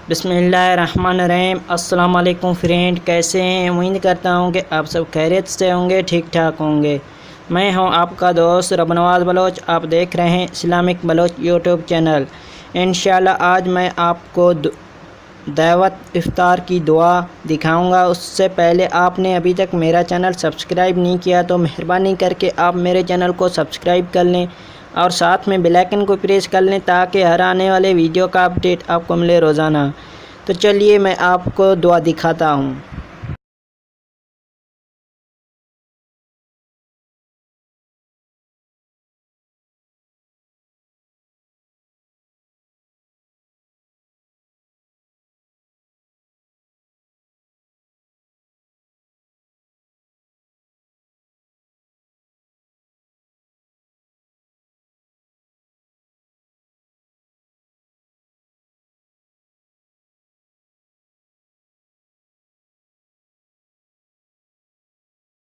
बिस्मिल्लाहिर्रहमानिर्रहीम। अस्सलाम वालेकुम फ्रेंड, कैसे हैं? उम्मीद करता हूं कि आप सब खैरियत से होंगे, ठीक ठाक होंगे। मैं हूं आपका दोस्त रब नवाज बलोच। आप देख रहे हैं इस्लामिक बलोच यूट्यूब चैनल। इंशाल्लाह आज मैं आपको दावत इफ्तार की दुआ दिखाऊंगा। उससे पहले आपने अभी तक मेरा चैनल सब्सक्राइब नहीं किया तो मेहरबानी करके आप मेरे चैनल को सब्सक्राइब कर लें और साथ में बेल आइकन को प्रेस कर लें ताकि हर आने वाले वीडियो का अपडेट आपको मिले रोज़ाना। तो चलिए मैं आपको दुआ दिखाता हूँ।